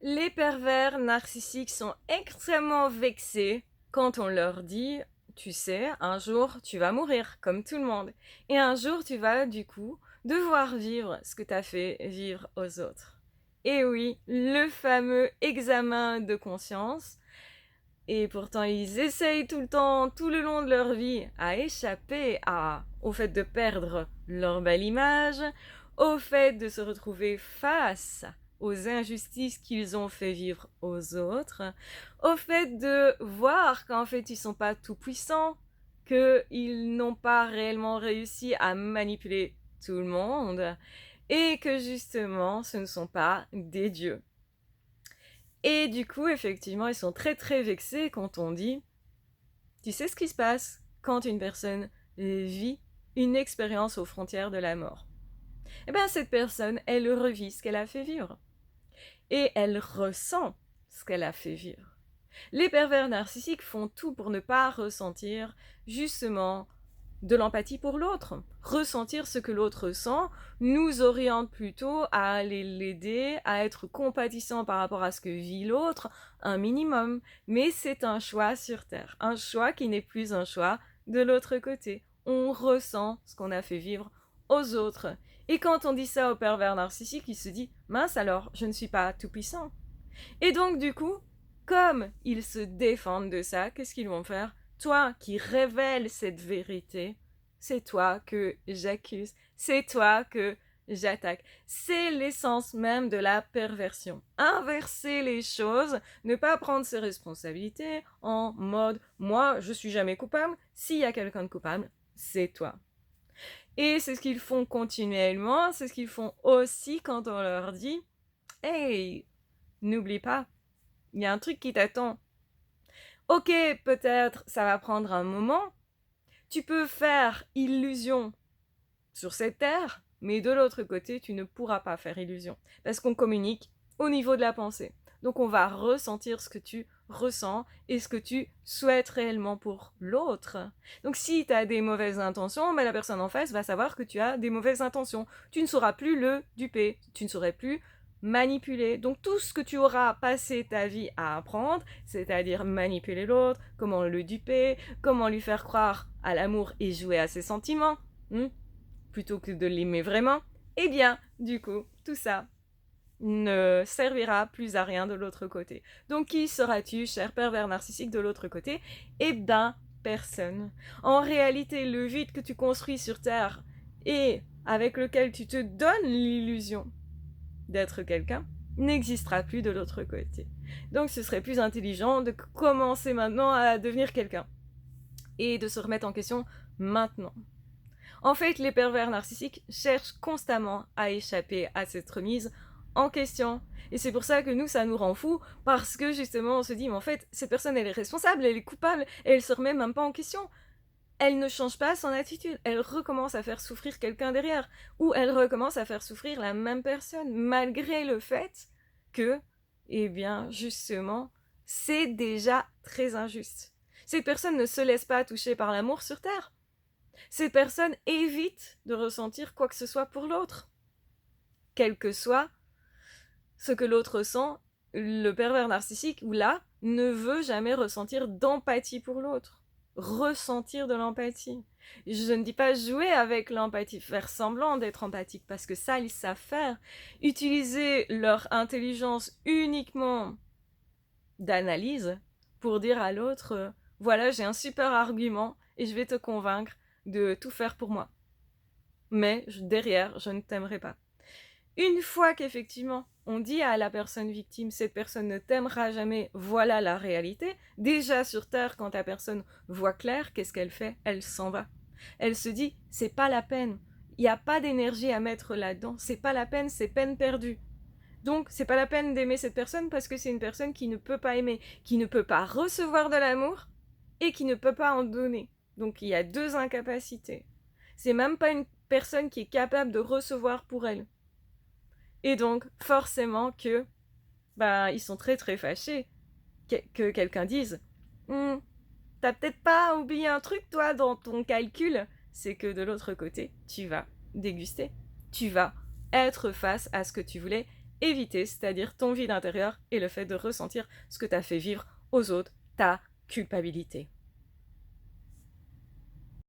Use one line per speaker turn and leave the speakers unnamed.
Les pervers narcissiques sont extrêmement vexés quand on leur dit, tu sais, un jour tu vas mourir comme tout le monde. Et un jour tu vas du coup devoir vivre ce que tu as fait vivre aux autres. Et oui, le fameux examen de conscience. Et pourtant ils essayent tout le temps, tout le long de leur vie, à échapper au fait de perdre leur belle image, au fait de se retrouver face aux injustices qu'ils ont fait vivre aux autres, au fait de voir qu'en fait ils sont pas tout puissants, qu'ils n'ont pas réellement réussi à manipuler tout le monde, et que justement ce ne sont pas des dieux. Et du coup, effectivement, ils sont très très vexés quand on dit, tu sais ce qui se passe quand une personne vit une expérience aux frontières de la mort. Eh bien, cette personne, elle revit ce qu'elle a fait vivre. Et elle ressent ce qu'elle a fait vivre. Les pervers narcissiques font tout pour ne pas ressentir justement de l'empathie pour l'autre. Ressentir ce que l'autre ressent nous oriente plutôt à aller l'aider, à être compatissant par rapport à ce que vit l'autre, un minimum. Mais c'est un choix sur Terre, un choix qui n'est plus un choix de l'autre côté. On ressent ce qu'on a fait vivre aux autres. Et quand on dit ça au pervers narcissique, il se dit « Mince alors, je ne suis pas tout puissant ». Et donc du coup, comme ils se défendent de ça, qu'est-ce qu'ils vont faire? Toi qui révèles cette vérité, c'est toi que j'accuse, c'est toi que j'attaque. C'est l'essence même de la perversion. Inverser les choses, ne pas prendre ses responsabilités en mode moi je suis jamais coupable, s'il y a quelqu'un de coupable, c'est toi. Et c'est ce qu'ils font continuellement, c'est ce qu'ils font aussi quand on leur dit hey, n'oublie pas, il y a un truc qui t'attend. Ok, peut-être ça va prendre un moment. Tu peux faire illusion sur cette terre, mais de l'autre côté, tu ne pourras pas faire illusion. Parce qu'on communique au niveau de la pensée. Donc on va ressentir ce que tu ressens et ce que tu souhaites réellement pour l'autre. Donc si tu as des mauvaises intentions, mais la personne en face va savoir que tu as des mauvaises intentions. Tu ne sauras plus le duper, tu ne saurais plus manipuler. Donc tout ce que tu auras passé ta vie à apprendre, c'est-à-dire manipuler l'autre, comment le duper, comment lui faire croire à l'amour et jouer à ses sentiments, plutôt que de l'aimer vraiment, eh bien, du coup, tout ça ne servira plus à rien de l'autre côté. Donc qui seras-tu, cher pervers narcissique, de l'autre côté? Eh ben, personne. En réalité, le vide que tu construis sur Terre et avec lequel tu te donnes l'illusion d'être quelqu'un n'existera plus de l'autre côté. Donc ce serait plus intelligent de commencer maintenant à devenir quelqu'un et de se remettre en question maintenant. En fait, les pervers narcissiques cherchent constamment à échapper à cette remise en question. Et c'est pour ça que nous, ça nous rend fous, parce que justement, on se dit, mais en fait, cette personne, elle est responsable, elle est coupable, et elle se remet même pas en question. Elle ne change pas son attitude, elle recommence à faire souffrir quelqu'un derrière, ou elle recommence à faire souffrir la même personne, malgré le fait que, eh bien, justement, c'est déjà très injuste. Cette personne ne se laisse pas toucher par l'amour sur Terre. Cette personne évite de ressentir quoi que ce soit pour l'autre. Quel que soit ce que l'autre ressent, le pervers narcissique, ou là, ne veut jamais ressentir d'empathie pour l'autre. Ressentir de l'empathie. Je ne dis pas jouer avec l'empathie, faire semblant d'être empathique, parce que ça, ils savent faire. Utiliser leur intelligence uniquement d'analyse pour dire à l'autre, voilà, j'ai un super argument et je vais te convaincre de tout faire pour moi. Mais derrière, je ne t'aimerai pas. Une fois qu'effectivement, on dit à la personne victime, cette personne ne t'aimera jamais, voilà la réalité, déjà sur Terre, quand la personne voit clair, qu'est-ce qu'elle fait? Elle s'en va. Elle se dit, c'est pas la peine, il n'y a pas d'énergie à mettre là-dedans, c'est pas la peine, c'est peine perdue. Donc, c'est pas la peine d'aimer cette personne parce que c'est une personne qui ne peut pas aimer, qui ne peut pas recevoir de l'amour et qui ne peut pas en donner. Donc, il y a deux incapacités. C'est même pas une personne qui est capable de recevoir pour elle. Et donc, forcément que, ils sont très très fâchés que quelqu'un dise t'as peut-être pas oublié un truc, toi, dans ton calcul. C'est que de l'autre côté, tu vas déguster. Tu vas être face à ce que tu voulais éviter, c'est-à-dire ton vide intérieur et le fait de ressentir ce que tu as fait vivre aux autres, ta culpabilité.